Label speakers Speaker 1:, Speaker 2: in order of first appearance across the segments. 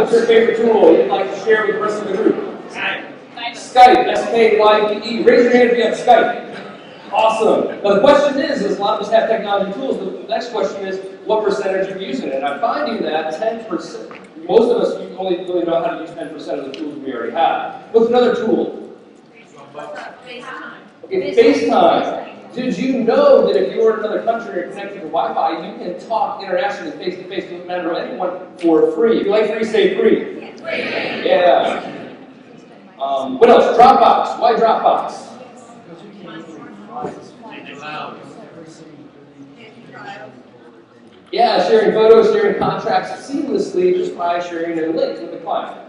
Speaker 1: What's your favorite tool you'd like to share with the rest of the group? Skype, S-K-Y-P-E. Raise your hand if you have Skype. Awesome. Now the question is a lot of us have technology tools. The next question is, what percentage are you using it? And I'm finding that 10%, most of us only really know how to use 10% of the tools we already have. What's another tool?
Speaker 2: FaceTime.
Speaker 1: Okay, FaceTime. Did you know that if you're in another country and you're connected to Wi-Fi, you can talk internationally face-to-face with anyone for free? If you like free, say free. Yeah. What else? Dropbox. Why Dropbox? Yeah, sharing photos, sharing contracts seamlessly just by sharing a link with the client.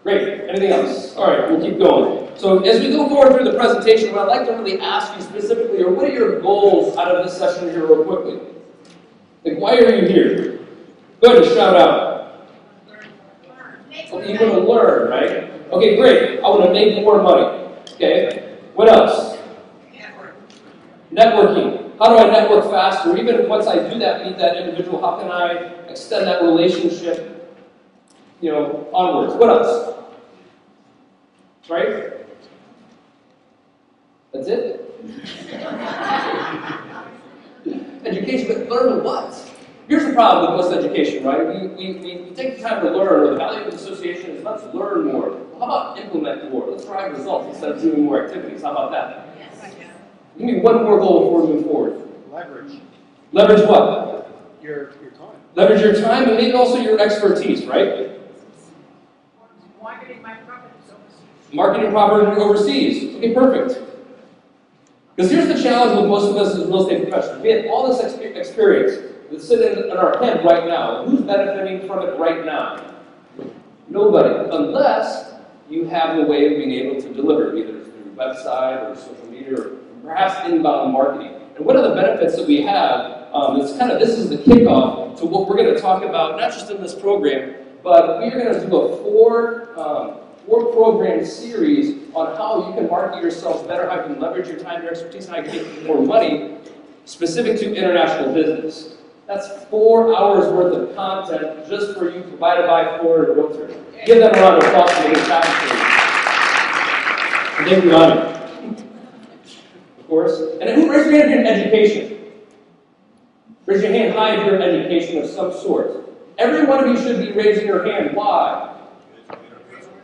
Speaker 1: Great. Anything else? All right, we'll keep going. So as we go forward through the presentation, what I'd like to really ask you specifically are what are your goals out of this session here real quickly? Like, why are you here? Go ahead and shout out. Okay, you want to learn, right? Okay, great. I want to make more money. Okay. What else? Networking. How do I network faster? Even once I do that, meet that individual, how can I extend that relationship, onwards? What else? Right? That's it? Education, but learn what? Here's the problem with most education, right? We take the time to learn, or the value of association is let's learn more. Well, how about implement more? Let's drive results instead of doing more activities. How about that? Give me one more goal before we move forward.
Speaker 3: Leverage.
Speaker 1: Leverage what?
Speaker 3: Your time.
Speaker 1: Leverage your time and maybe also your expertise, right?
Speaker 2: Marketing my properties overseas.
Speaker 1: Marketing property overseas. Okay, perfect. Because here's the challenge with most of us as real estate professionals. We have all this experience that's sitting in our head right now. Who's benefiting from it right now? Nobody. Unless you have a way of being able to deliver, either through website or social media or perhaps inbound marketing. And one of the benefits that we have, this is the kickoff to what we're going to talk about, not just in this program, but we're going to do a four-program series on how you can market yourself better, how you can leverage your time, your expertise, and how you can make more money specific to international business. That's 4 hours worth of content just for you, provided by Florida Realtors. Give them a round of applause for this time. Thank you, Lonnie. Of course. And who raise your hand if you're in education? Raise your hand high if you're in education of some sort. Every one of you should be raising your hand. Why?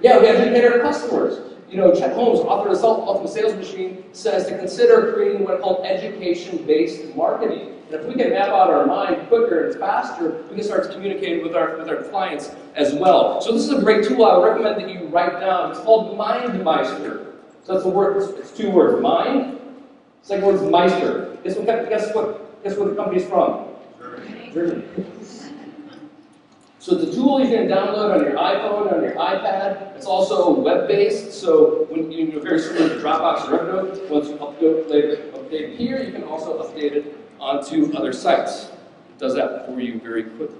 Speaker 1: Yeah, we educate our customers. Chet Holmes, author of The Ultimate Sales Machine, says to consider creating what are called education-based marketing. And if we can map out our mind quicker and faster, we can start communicating with our clients as well. So this is a great tool I would recommend that you write down. It's called MindMeister. So that's a word. It's 2 words. Mind. Second word is Meister. Guess what the company's from? Germany. So it's a tool you can download on your iPhone, on your iPad. It's also web-based, so when you're very similar to Dropbox or Evernote, once you update here, you can also update it onto other sites. It does that for you very quickly.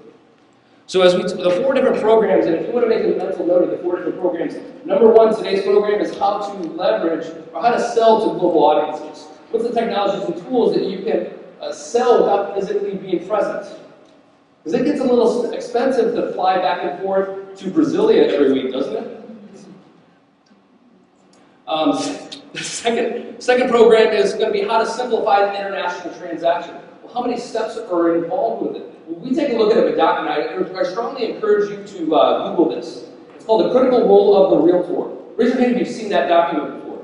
Speaker 1: So the 4 different programs, and if you want to make a mental note of the 4 different programs, number 1, today's program is how to leverage or how to sell to global audiences. What's the technologies and tools that you can sell without physically being present? Because it gets a little expensive to fly back and forth to Brasilia every week, doesn't it? The second program is going to be how to simplify an international transaction. Well, how many steps are involved with it? Well, we take a look at a document. I strongly encourage you to Google this. It's called The Critical Role of the Realtor. Raise your hand if you've seen that document before.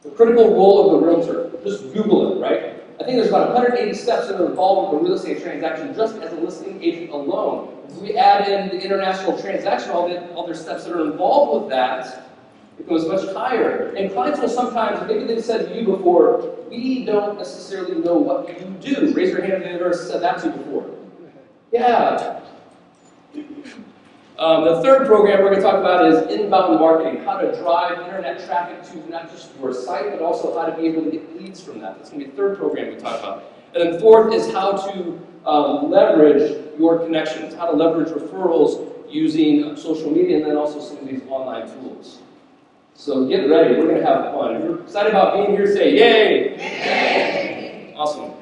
Speaker 1: The Critical Role of the Realtor. Just Google it, right? I think there's about 180 steps that are involved with a real estate transaction just as a listing agent alone. If we add in the international transaction, all the other steps that are involved with that, it goes much higher. And clients will sometimes, maybe they've said to you before, we don't necessarily know what you do. Raise your hand if they've ever said that to you before. Yeah. The third program we're going to talk about is inbound marketing, how to drive internet traffic to not just your site, but also how to be able to get leads from that. That's going to be the third program we talk about. And then fourth is how to leverage your connections, how to leverage referrals using social media, and then also some of these online tools. So get ready. We're going to have fun. If you're excited about being here, say yay! Yay! Awesome.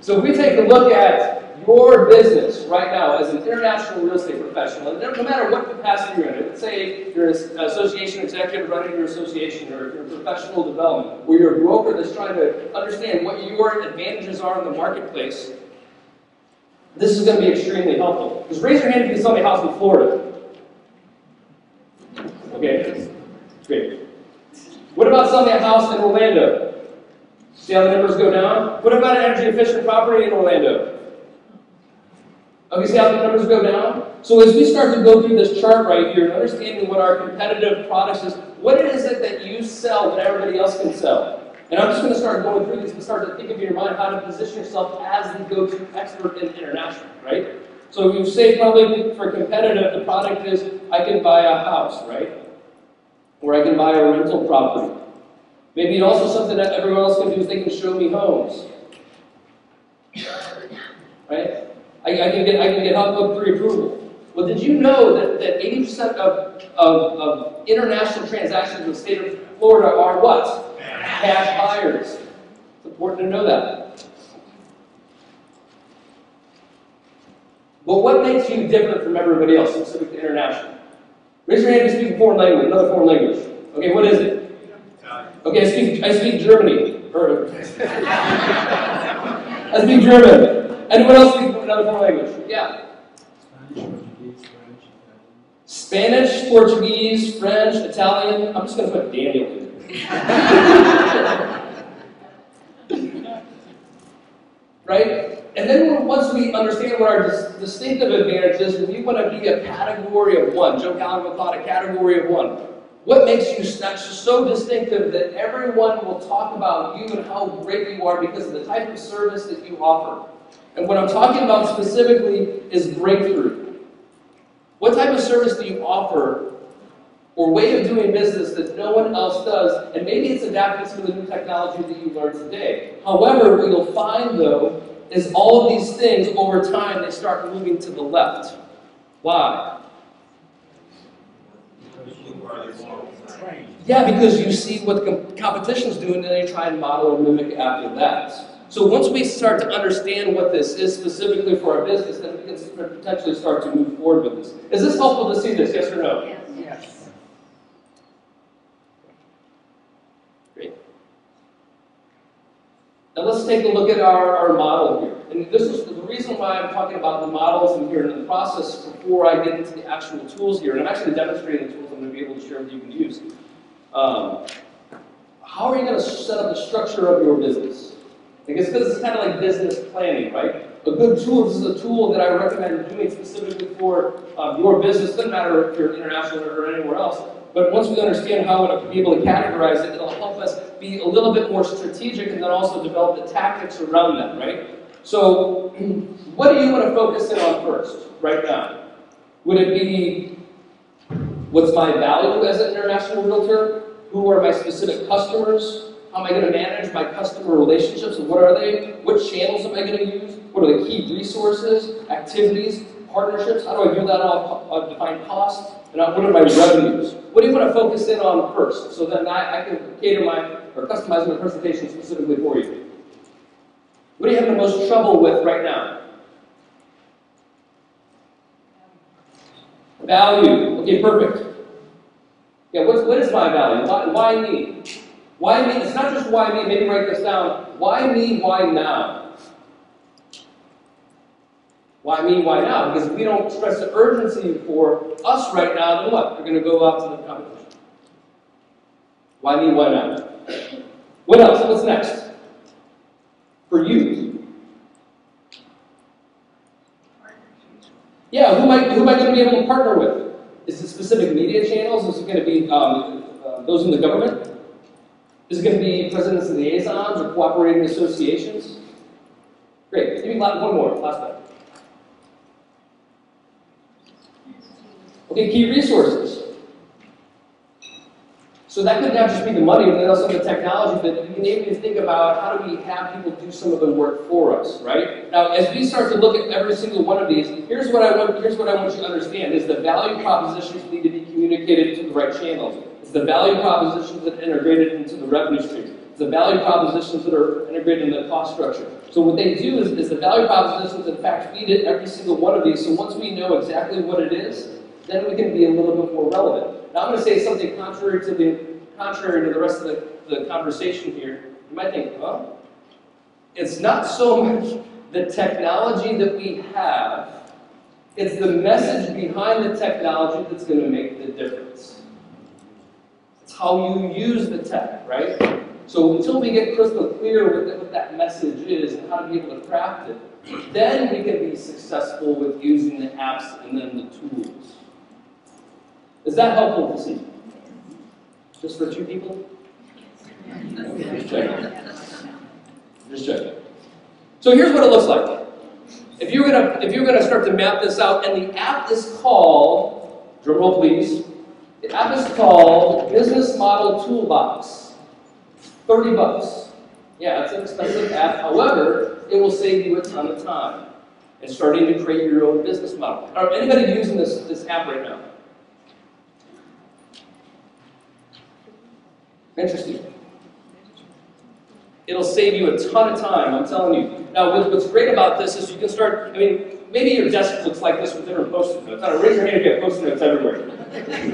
Speaker 1: So if we take a look at your business right now as an international real estate professional, and no matter what capacity you're in, let's say you're an association executive running your association, or you're professional development, or you're a broker that's trying to understand what your advantages are in the marketplace, this is going to be extremely helpful. Just raise your hand if you sell me a house in Florida. Okay, great. What about selling a house in Orlando? See how the numbers go down? What about an energy efficient property in Orlando? Okay, see how the numbers go down? So as we start to go through this chart right here and understanding what our competitive products is, what is it that you sell that everybody else can sell? And I'm just going to start going through these and start to think of in your mind how to position yourself as the go-to expert in international, right? So you say probably for competitive, the product is I can buy a house, right? Or I can buy a rental property. Maybe also something that everyone else can do is they can show me homes. Right? I can get help with pre-approval. Well, did you know that 80% of international transactions in the state of Florida are what? Cash buyers. It's important to know that. But what makes you different from everybody else, specific to international? Raise your hand if you speak a foreign language, another foreign language. Okay, what is it? Okay, I speak Germany. I speak German. Anyone else speak another foreign language? Yeah. Spanish, Portuguese, French, Italian. I'm just going to put Daniel in. Right? And then once we understand what our distinctive advantage is, we want to be a category of one. Joe Gallagher called it a category of one. What makes you so distinctive that everyone will talk about you and how great you are because of the type of service that you offer? And what I'm talking about specifically is breakthrough. What type of service do you offer or way of doing business that no one else does? And maybe it's adapted to the new technology that you learned today. However, what you'll find, though, is all of these things, over time, they start moving to the left. Why? Yeah, because you see what the competition's doing, and then you try and model and mimic after that. So once we start to understand what this is specifically for our business, then we can potentially start to move forward with this. Is this helpful to see this, yes or no?
Speaker 2: Yes. Yes.
Speaker 1: Great. Now let's take a look at our model here. And this is the reason why I'm talking about the models in here and the process before I get into the actual tools here. And I'm actually demonstrating the tools I'm going to be able to share with you and use. How are you going to set up the structure of your business? Because it's kind of like business planning, right? A good tool, this is a tool that I recommend doing specifically for your business. Doesn't matter if you're international or anywhere else. But once we understand how to be able to categorize it, it'll help us be a little bit more strategic and then also develop the tactics around that, right? So, what do you want to focus in on first, right now? Would it be, what's my value as an international realtor? Who are my specific customers? How am I going to manage my customer relationships, and what are they? What channels am I going to use? What are the key resources, activities, partnerships? How do I do that all? Define costs, and what are my revenues? What do you want to focus in on first? So then I can cater or customize my presentation specifically for you. What are you having the most trouble with right now? Value. Okay, perfect. Yeah, what is my value? Why me? Why me? It's not just why me. Maybe write this down. Why me? Why now? Why me? Why now? Because if we don't express the urgency for us right now, then what? We're going to go out to the competition. Why me? Why now? What else? What's next? For you. Yeah, who am I going to be able to partner with? Is it specific media channels? Is it going to be those in the government? Is it going to be presidents and liaisons or cooperating associations? Great. Give me one more. Last one. Okay, key resources. So that could not just be the money, but also the technology, but you need to think about how do we have people do some of the work for us, right? Now, as we start to look at every single one of these, here's what I want you to understand, is the value propositions need to be communicated to the right channels. It's the value propositions that are integrated into the revenue streams. It's the value propositions that are integrated in the cost structure. So what they do is the value propositions, in fact, feed it every single one of these. So once we know exactly what it is, then we can be a little bit more relevant. Now I'm going to say something contrary to the rest of the conversation here. You might think, well, it's not so much the technology that we have, it's the message behind the technology that's going to make the difference. It's how you use the tech, right? So until we get crystal clear with what that message is and how to be able to craft it, then we can be successful with using the apps and then the tools. Is that helpful to see? Just for 2 people? Just checking. Just checking. So here's what it looks like. If you're gonna start to map this out, and the app is called, drum roll please, the app is called Business Model Toolbox. $30. Yeah, it's an expensive app. However, it will save you a ton of time in starting to create your own business model. Are anybody using this app right now? Interesting. It'll save you a ton of time, I'm telling you. Now, what's great about this is you can start, I mean, maybe your desk looks like this with different post-it notes. Raise your hand if you have post-it notes everywhere.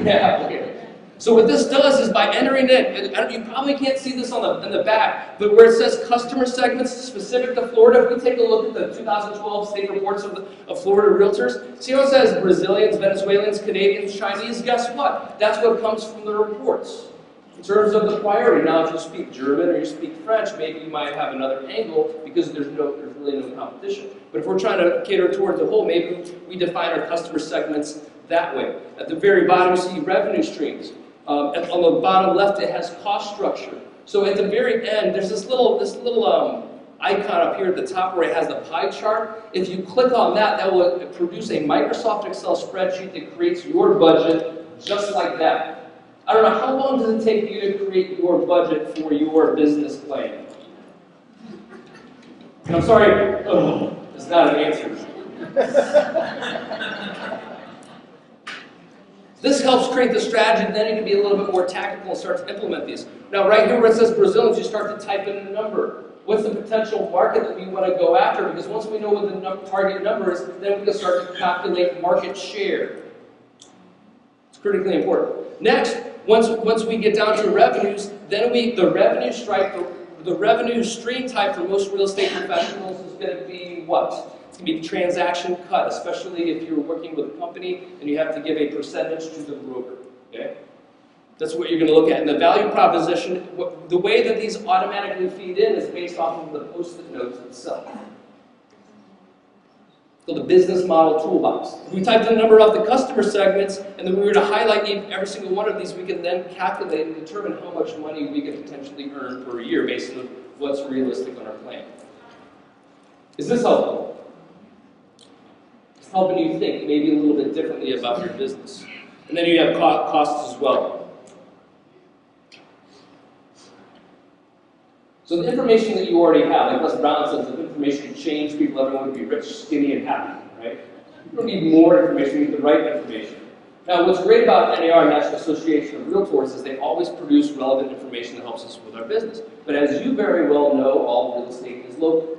Speaker 1: Yeah, okay. So what this does is by entering it, you probably can't see this on the back, but where it says customer segments specific to Florida, if we take a look at the 2012 state reports of Florida Realtors, see how it says Brazilians, Venezuelans, Canadians, Chinese? Guess what? That's what comes from the reports. In terms of the priority, now if you speak German or you speak French, maybe you might have another angle because there's really no competition. But if we're trying to cater towards the whole, maybe we define our customer segments that way. At the very bottom, you see revenue streams. On the bottom left, it has cost structure. So at the very end, there's this little icon up here at the top where it has the pie chart. If you click on that, that will produce a Microsoft Excel spreadsheet that creates your budget just like that. I don't know, how long does it take you to create your budget for your business plan? And I'm sorry, it's not an answer. This helps create the strategy, and then you can be a little bit more tactical and start to implement these. Now, right here where it says Brazilians, you start to type in a number. What's the potential market that we want to go after? Because once we know what the target number is, then we can start to calculate market share. It's critically important. Next, once we get down to revenues, then the revenue stream type for most real estate professionals is going to be what? It's going to be transaction cut, especially if you're working with a company and you have to give a percentage to the broker. Okay? That's what you're going to look at. And the value proposition, the way that these automatically feed in is based off of the post-it notes itself. So the business model toolbox. If we typed the number of the customer segments and then we were to highlight every single one of these, we can then calculate and determine how much money we can potentially earn per year based on what's realistic on our plan. Is this helpful? It's helping you think maybe a little bit differently about your business. And then you have costs as well. So the information that you already have, like Les Brown says, if information change, people everyone would be rich, skinny, and happy, right? You don't need more information, you need the right information. Now, what's great about NAR, National Association of Realtors, is they always produce relevant information that helps us with our business. But as you very well know, all real estate is local.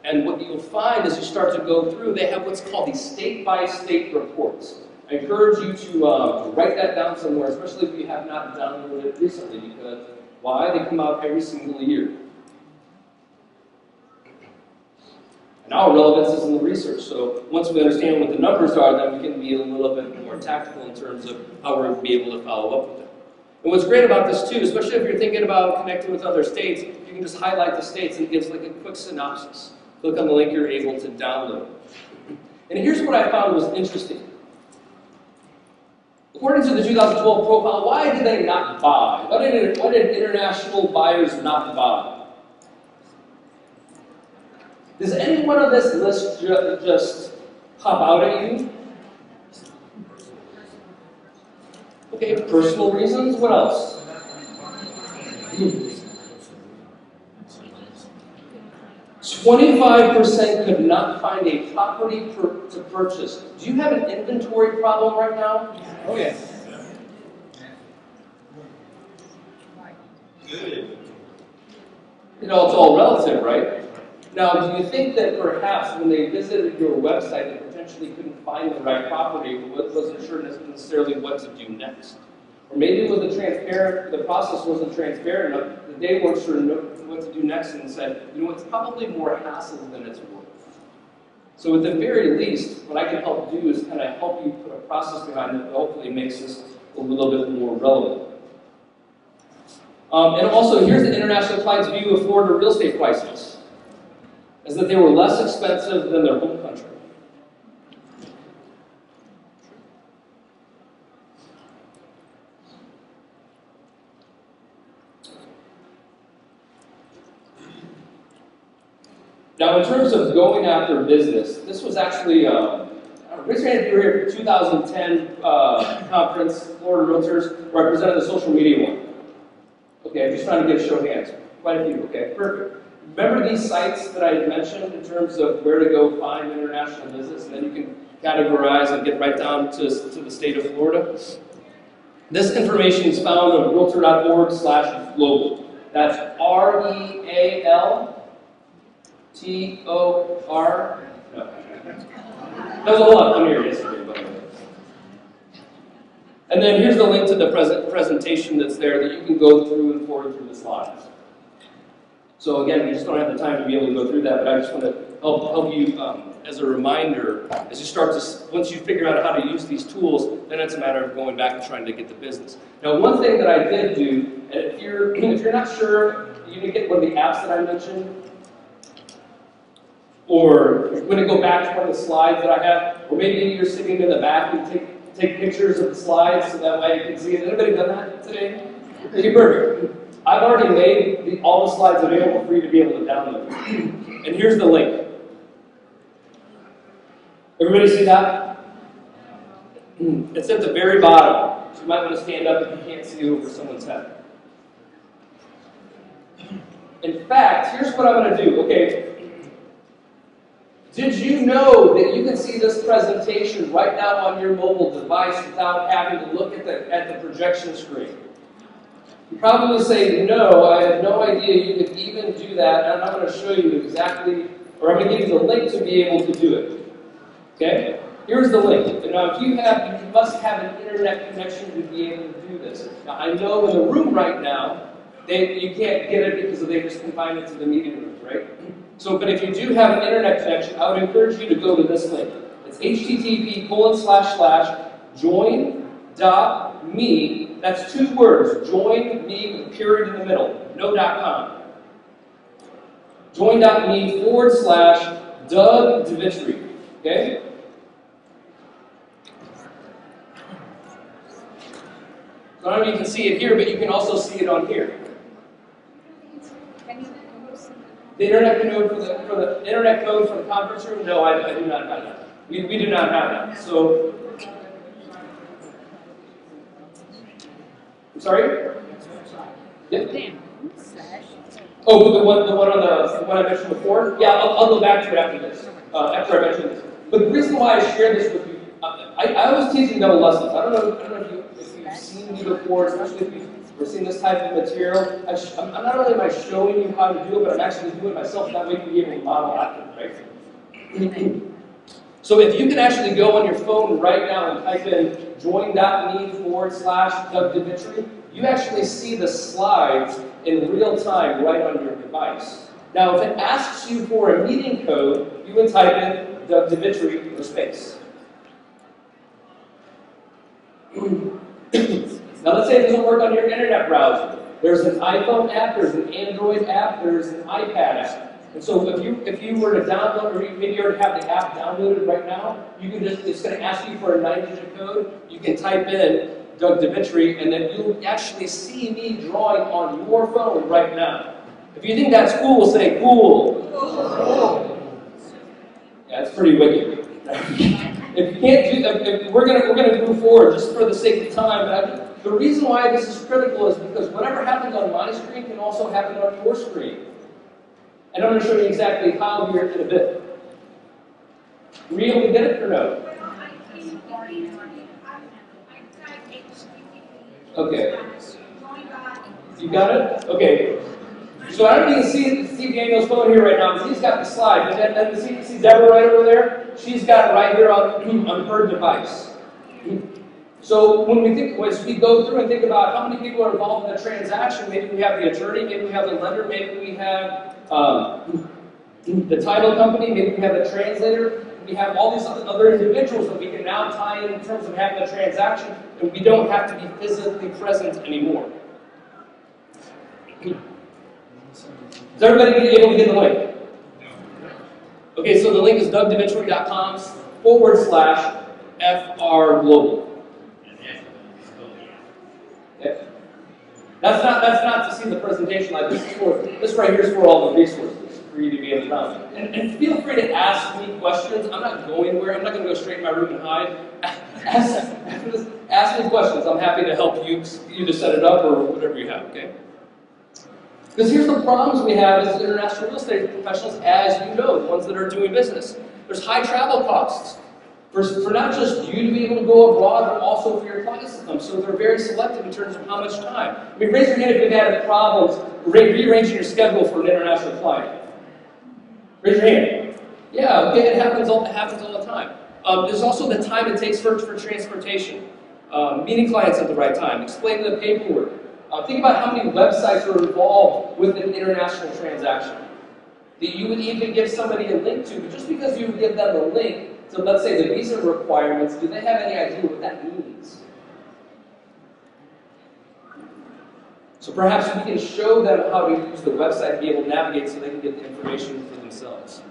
Speaker 1: And what you'll find as you start to go through, they have what's called these state-by-state reports. I encourage you to write that down somewhere, especially if you have not downloaded it recently, because why? They come out every single year. And our relevance is in the research. So once we understand what the numbers are, then we can be a little bit more tactical in terms of how we'll be able to follow up with it. And what's great about this too, especially if you're thinking about connecting with other states, you can just highlight the states and it gives like a quick synopsis. Click on the link you're able to download. And here's what I found was interesting. According to the 2012 profile, why did they not buy? Why did international buyers not buy? Does any one of this list just pop out at you? Okay, personal reasons. What else? 25% could not find a property to purchase. Do you have an inventory problem right now? Oh, yeah. Good. You know, it's all relative, right? Now, do you think that perhaps when they visited your website, they potentially couldn't find the right property, wasn't sure necessarily what to do next? Or maybe it wasn't transparent, the process wasn't transparent enough, that they weren't sure what to do next and said, you know, it's probably more hassle than it's worth. So at the very least, what I can help do is kind of help you put a process behind it that hopefully makes this a little bit more relevant. And also, here's the international client's view of Florida real estate prices, is that they were less expensive than their home country. Now, in terms of going after business, this was actually, raise your hand if you were here for the 2010 conference, Florida Realtors, where I presented the social media one. Okay, I'm just trying to get a show of hands. Quite a few, okay, perfect. Remember these sites that I had mentioned in terms of where to go find international business, and then you can categorize and get right down to the state of Florida? This information is found on realtor.org/global. That's REALTOR. No. That was a whole lot funnier yesterday, by the way. And then here's the link to the presentation that's there that you can go through and forward through the slides. So again, we just don't have the time to be able to go through that, but I just want to help you as a reminder, as you start to, once you figure out how to use these tools, then it's a matter of going back and trying to get the business. Now, one thing that I did do, and if you're not sure, you can get one of the apps that I mentioned, or if you want to go back to one of the slides that I have, or maybe you're sitting in the back and take pictures of the slides so that way you can see it. Anybody done that today? Okay, perfect. I've already made all the slides available for you to be able to download. And here's the link. Everybody see that? It's at the very bottom. So you might want to stand up if you can't see over someone's head. In fact, here's what I'm going to do, okay? Did you know that you can see this presentation right now on your mobile device without having to look at the projection screen? You probably say, no, I had no idea you could even do that, and I'm going to show you exactly, or I'm going to give you the link to be able to do it. Okay? Here's the link. And now, if you must have an internet connection to be able to do this. Now, I know in the room right now, you can't get it because they just confined it to the meeting rooms, right? So, but if you do have an internet connection, I would encourage you to go to this link. It's http://join.me. That's 2 words. Join me with a period in the middle. No .com. Join.me/Doug DeVitri. Okay? So I don't know if you can see it here, but you can also see it on here. The internet code for the internet code for the conference room? No, I do not have that. We do not have that. So, I'm sorry? Yep. Oh, the one I mentioned before? Yeah, I'll go back to it after this. After I mention this. But the reason why I share this with you, I was teaching double lessons. I don't know if you've seen me before, especially if you've seen this type of material. I'm not only am I showing you how to do it, but I'm actually doing it myself. That way you can be able to model after, right? So if you can actually go on your phone right now and type in join.me/Doug DeVitri, you actually see the slides in real time right on your device. Now, if it asks you for a meeting code, you would type in Doug DeVitri for space. Now, let's say it doesn't work on your internet browser. There's an iPhone app, there's an Android app, there's an iPad app. And so if you were to download, or maybe you already have the app downloaded right now, you can it's going to ask you for a 9-digit code. You can type in Doug DeVitri, and then you'll actually see me drawing on your phone right now. If you think that's cool, say cool. Yeah, it's pretty wicked. If you can't do that, we're gonna move forward just for the sake of time. But the reason why this is critical is because whatever happens on my screen can also happen on your screen. And I'm going to show you exactly how here in a bit. Were you able to get it or no? Okay. You got it? Okay. So I don't even see Steve Daniels' phone here right now, because he's got the slide. And see Deborah right over there? She's got it right here on her device. So when as we go through and think about how many people are involved in a transaction, maybe we have the attorney, maybe we have the lender, maybe we have the title company, maybe we have the translator, we have all these other individuals that we can now tie in terms of having a transaction, and we don't have to be physically present anymore. Is everybody able to get the link? Okay, so the link is dougdimitri.com/FR Global. Okay. That's not to see the presentation like this. This right here is for all the resources for you to be able to know. And feel free to ask me questions. I'm not going anywhere. I'm not going to go straight in my room and hide. Ask me questions. I'm happy to help you either set it up or whatever you have. Okay. Because here's the problems we have as international real estate professionals, as you know, the ones that are doing business. There's high travel costs for not just you to be able to go abroad, but also for your clients to come. So they're very selective in terms of how much time. I mean, raise your hand if you've had problems rearranging your schedule for an international client. Raise your hand. Yeah, okay, it happens all the time. There's also the time it takes for transportation, meeting clients at the right time, explaining the paperwork. Think about how many websites are involved with an international transaction that you would even give somebody a link to, but just because you would give them a link to, let's say, the visa requirements, do they have any idea what that means? So perhaps we can show them how to use the website to be able to navigate so they can get the information for themselves.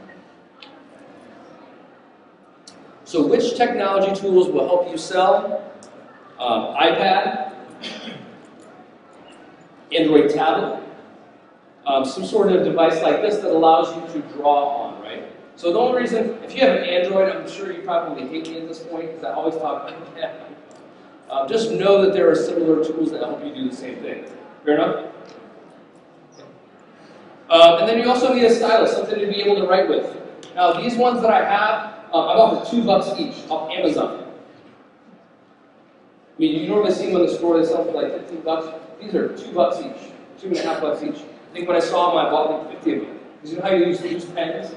Speaker 1: So which technology tools will help you sell? iPad, Android tablet, some sort of device like this that allows you to draw on, right? So the only reason, if you have an Android, I'm sure you probably hate me at this point because I always talk about that. Just know that there are similar tools that help you do the same thing. Fair enough? And then you also need a stylus, something to be able to write with. Now these ones that I have, I bought for $2 each off Amazon. I mean, you normally see them in the store, they sell for like $15. These are $2 each, $2.50 each. I think when I saw them, I bought like 50 of them. Because you know how you use pens?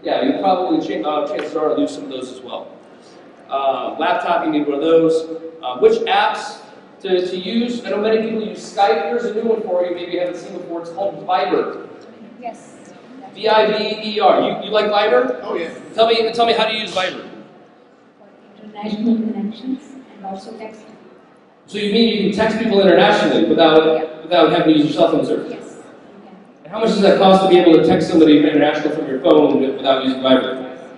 Speaker 1: Yeah, you probably, chances are, use some of those as well. Laptop, you need one of those. Which apps to use? I know many people use Skype. Here's a new one for you, maybe you haven't seen before. It's called Viber.
Speaker 3: Yes.
Speaker 1: V-I-B-E-R. You like Viber?
Speaker 4: Oh, yeah.
Speaker 1: Tell me how to use Viber.
Speaker 3: For international connections and also text.
Speaker 1: So you mean you can text people internationally without having to use your cell phone service?
Speaker 3: Yes. Okay.
Speaker 1: And how much does that cost to be able to text somebody international from your phone without using Viber?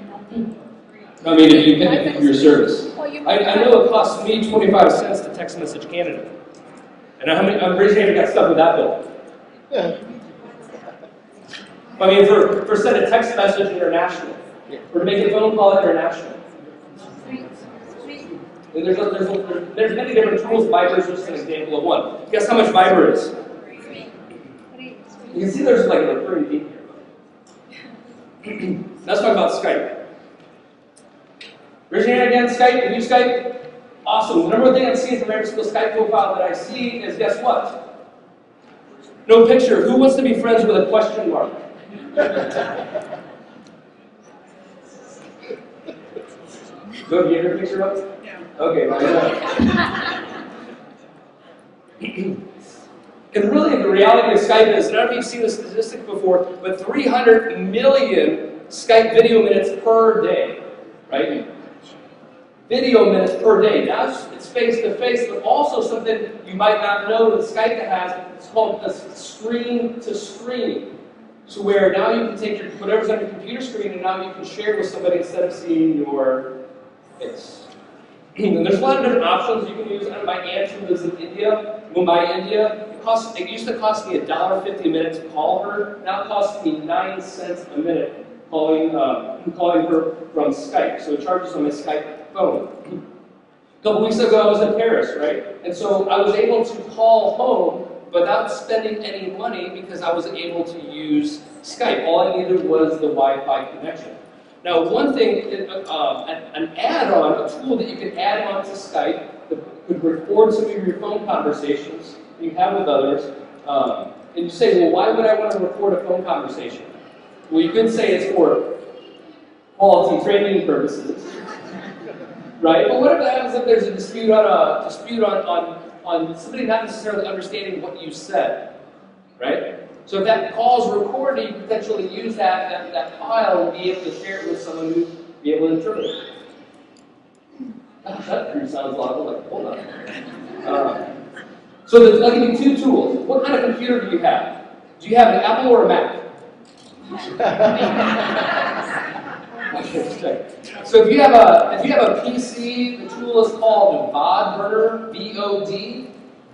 Speaker 3: Nothing.
Speaker 1: I mean, if you pay for your service.
Speaker 3: Oh, you
Speaker 1: I know it costs me 25 cents to text message Canada. And I'm pretty sure I got stuck with that bill. I mean, for send a text message international, or to make a phone call international. And there's many different tools. Viber is just an example of one. Guess how much Viber is? You can see there's like a recurring theme here. Let's talk about Skype. Raise your hand again. Skype. You use Skype? Awesome. The number one thing I'm seeing from every single Skype profile that I see is, guess what? No picture. Who wants to be friends with a question mark? Go ahead, get your picture up? Yeah. Okay, right. And really, the reality of Skype is, I don't know if you've seen the statistic before, but 300 million Skype video minutes per day, right? Video minutes per day. Now it's face-to-face, but also something you might not know that Skype has. It's called a screen-to-screen. So where now you can take whatever's on your computer screen and now you can share with somebody instead of seeing your face. And there's a lot of different options you can use. My aunt who lives in India, Mumbai, India, it used to cost me $1.50 a minute to call her. Now it costs me 9 cents a minute calling her from Skype. So it charges on my Skype phone. A couple weeks ago I was in Paris, right? And so I was able to call home without spending any money because I was able to use Skype. All I needed was the Wi-Fi connection. Now, one thing, an add-on, a tool that you can add on to Skype that could record some of your phone conversations you have with others, And you say, well, why would I want to record a phone conversation? Well, you could say it's for quality training purposes, right? But what happens if there's a dispute on somebody not necessarily understanding what you said, right? So if that call is recorded, you potentially use that file and be able to share it with someone who be able to interpret it. That pretty sounds logical. Like, hold on. So I'll give you two tools. What kind of computer do you have? Do you have an Apple or a Mac? So if you have a PC, the tool is called VOD Burner,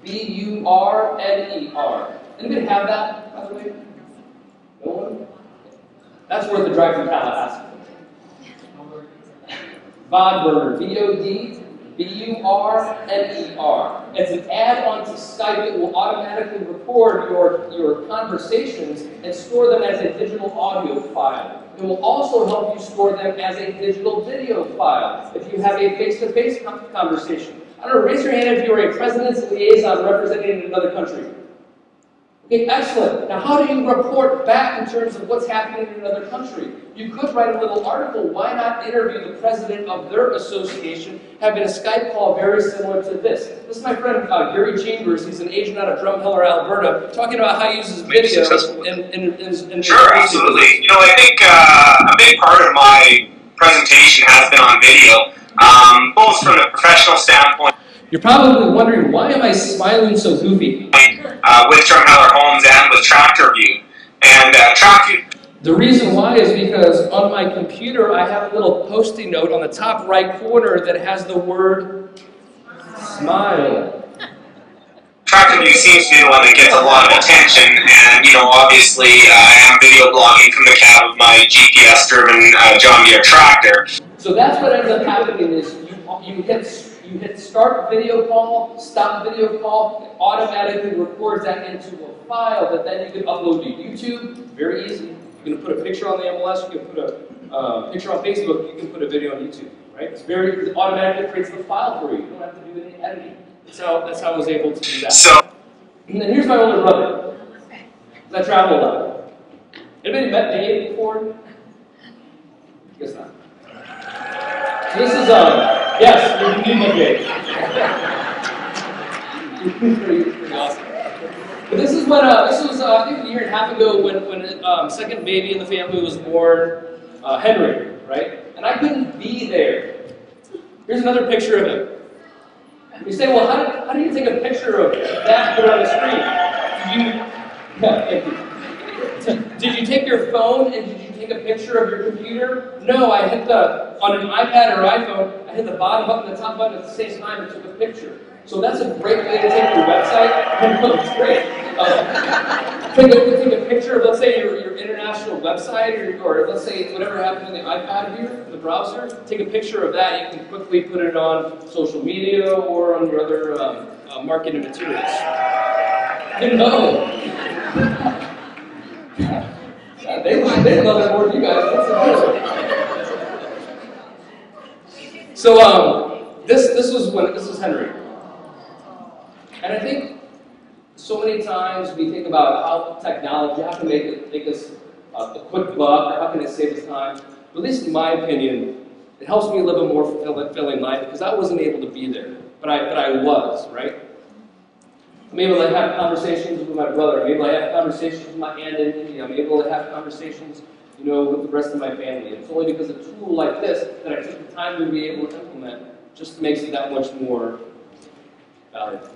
Speaker 1: VOD-BURNER. Anybody have that, by the way? No one? That's worth the drive from Tallahassee. VOD Burner, VOD-BURNER. It's an add-on to Skype that will automatically record your conversations and store them as a digital audio file. It will also help you store them as a digital video file if you have a face-to-face conversation. I don't know, raise your hand if you are a president's liaison representing another country. Okay, excellent. Now, how do you report back in terms of what's happening in another country? You could write a little article. Why not interview the president of their association, having a Skype call very similar to this? This is my friend Gary Chambers. He's an agent out of Drumheller, Alberta, talking about how he uses video in
Speaker 4: Sure, absolutely. You know, I think a big part of my presentation has been on video, both from a professional standpoint.
Speaker 1: You're probably wondering, why am I smiling so goofy?
Speaker 4: With Drumheller Homes and with Tractor View. And
Speaker 1: the reason why is because on my computer I have a little post-it note on the top right corner that has the word smile.
Speaker 4: Tractor View seems to be the one that gets a lot of attention, and you know, obviously I am video blogging from the cab of my GPS-driven John Deere tractor.
Speaker 1: So that's what ends up happening is you hit start video call, stop video call, it automatically records that into a file that then you can upload to YouTube. Very easy. You can put a picture on the MLS, you can put a picture on Facebook, you can put a video on YouTube, right? It automatically creates the file for you. You don't have to do any editing. That's how I was able to do that. And then here's my older brother. I travel a lot. Anybody met Dave before? Guess not. So this is yes, you met Dave. pretty awesome. But this is when this was I think a year and a half ago when second baby in the family was born, Henry, right? And I couldn't be there. Here's another picture of him. You say, well, how do you take a picture of that and put it on the screen? Did you take your phone and did you take a picture of your computer? No, I hit on an iPad or iPhone, I hit the bottom button and the top button at the same time and took a picture. So that's a great way to take your website. It's great. Take a picture of, let's say, your international website, or let's say whatever happens on the iPad here, the browser. Take a picture of that. You can quickly put it on social media or on your other marketing materials. No. They love it more than you guys. So this was Henry. And I think so many times we think about how technology, how can make us a quick buck, or how can it save us time. But at least in my opinion, it helps me live a more fulfilling life because I wasn't able to be there, but I was, right? I'm able to have conversations with my brother. I'm able to have conversations with my aunt in India. I'm able to have conversations, with the rest of my family. It's only because of a tool like this that I took the time to be able to implement just makes it that much more valuable.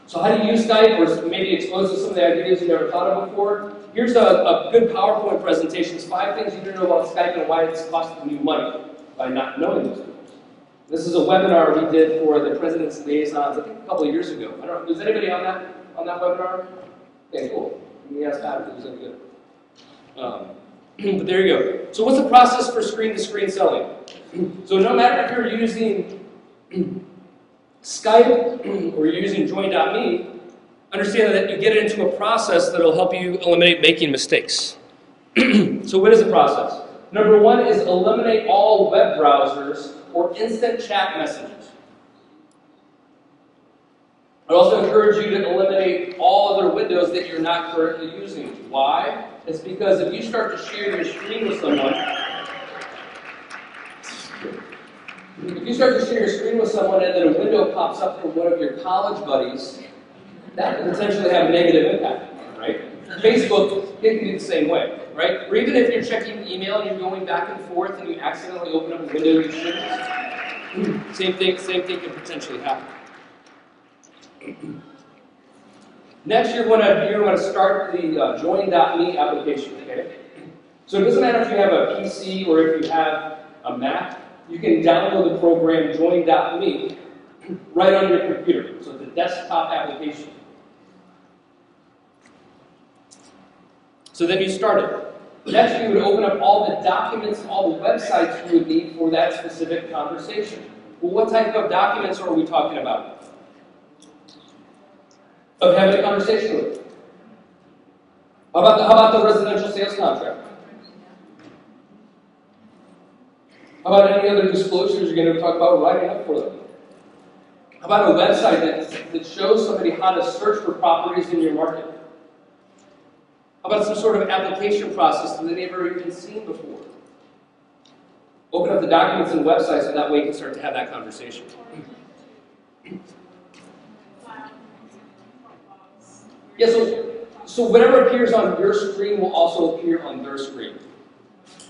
Speaker 1: So how do you use Skype, or maybe expose to some of the ideas you never thought of before? Here's a good PowerPoint presentation. It's 5 things you didn't know about Skype and why it's costing you money by not knowing those things. This is a webinar we did for the President's Liaisons, I think a couple of years ago. I don't know, was anybody on that webinar? Okay, cool. Let me ask Pat if it was any good. But there you go. So what's the process for screen-to-screen selling? So no matter if you're using Skype or you're using Join.me, understand that you get into a process that will help you eliminate making mistakes. So what is the process? Number 1 is eliminate all web browsers or instant chat messages. I'd also encourage you to eliminate all other windows that you're not currently using. Why? It's because if you start to share your screen with someone, and then a window pops up from one of your college buddies, that can potentially have a negative impact, right? Facebook, it can be the same way, right? Or even if you're checking email and you're going back and forth and you accidentally open up a window you shouldn't, same thing can potentially happen. Next, you're going to start the join.me application, okay? So it doesn't matter if you have a PC or if you have a Mac, you can download the program join.me right on your computer. So it's a desktop application. So then you start it. Next, you would open up all the documents, all the websites you would need for that specific conversation. Well, what type of documents are we talking about? Of having a conversation with. How about the residential sales contract? How about any other disclosures you're going to talk about writing up for them? How about a website that shows somebody how to search for properties in your market? How about some sort of application process that they've never even seen before? Open up the documents and websites so that way you can start to have that conversation. Yeah, so whatever appears on your screen will also appear on their screen.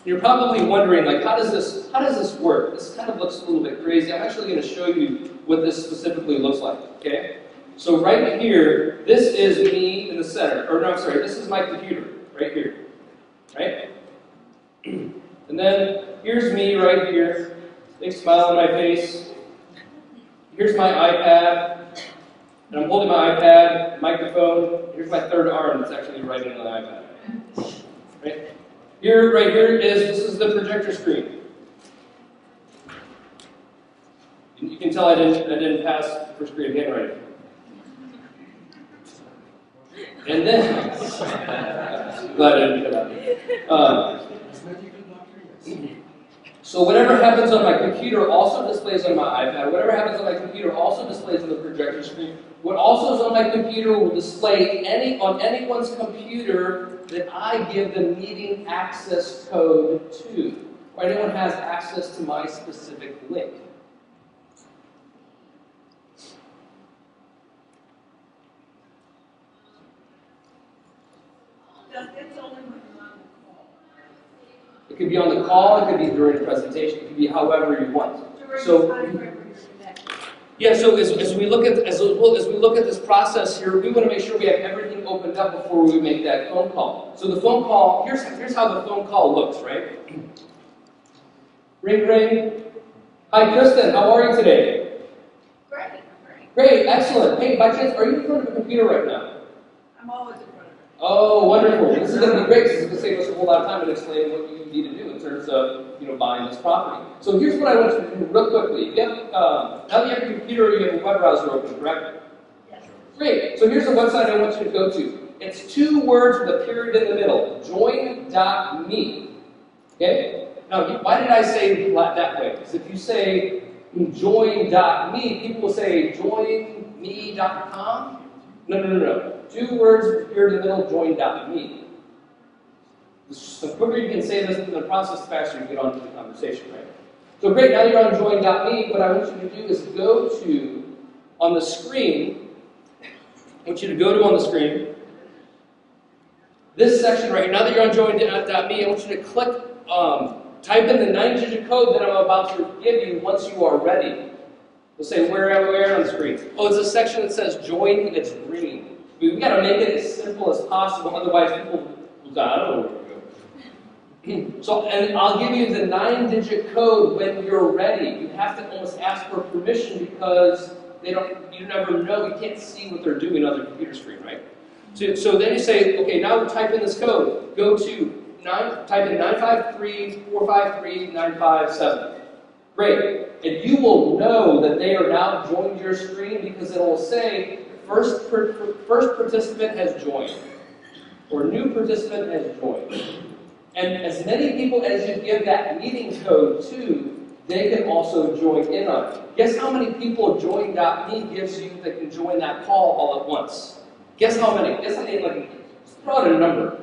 Speaker 1: You're probably wondering, like, how does this work? This kind of looks a little bit crazy. I'm actually going to show you what this specifically looks like, okay? So right here, this is me in the center. Or no, I'm sorry, this is my computer, right here, right? And then here's me right here, big smile on my face. Here's my iPad. And I'm holding my iPad, microphone. Here's my third arm that's actually writing on the iPad. Right? Right here this is the projector screen. You can tell I didn't pass first grade handwriting. And then, glad I didn't do that. So whatever happens on my computer also displays on my iPad. Whatever happens on my computer also displays on the projector screen. What also is on my computer will display on anyone's computer that I give the meeting access code to. Or anyone has access to my specific link.
Speaker 2: It's only when you're on the call.
Speaker 1: It could be on the call, it could be during a presentation, it could be however you want. Yeah, so as we look at this process here, we want to make sure we have everything opened up before we make that phone call. So the phone call, here's how the phone call looks, right? Ring, ring. Hi, Kristen, how are you today?
Speaker 2: Great.
Speaker 1: Great, excellent. Hey, by chance, are you in front of a computer right now?
Speaker 2: I'm always in front of it.
Speaker 1: Oh, wonderful. This is going to be great because it's going to save us a whole lot of time in explaining what you need to do in terms of buying this property. So here's what I want you to do real quickly. Now that you have your computer, you have a web browser open, correct?
Speaker 2: Yes.
Speaker 1: Great. So here's the website I want you to go to. It's 2 words with a period in the middle. Join.me. Okay? Now, why did I say that way? Because if you say join.me, people will say joinme.com. No. 2 words with a period in the middle, join.me. The quicker you can say this in the process, the faster you get on to the conversation, right? So great, now you're on join.me. What I want you to do is go to, on the screen, I want you to go to on the screen, this section right here. Now that you're on join.me, I want you to click, type in the 9-digit code that I'm about to give you once you are ready. We'll say, where on the screen? Oh, it's a section that says join and it's green. We've got to make it as simple as possible, otherwise people will I don't know where to go. So, and I'll give you the 9-digit code when you're ready. You have to almost ask for permission because you never know, you can't see what they're doing on the computer screen, right? So then you say, okay, now type in this code. Go to type in 953-453-957. Great. And you will know that they are now joined your screen because it will say first participant has joined or new participant has joined. And as many people as you give that meeting code to, they can also join in on it. Guess how many people join.me gives you that can join that call all at once? Guess how many? Guess how many? Like, throw out a number.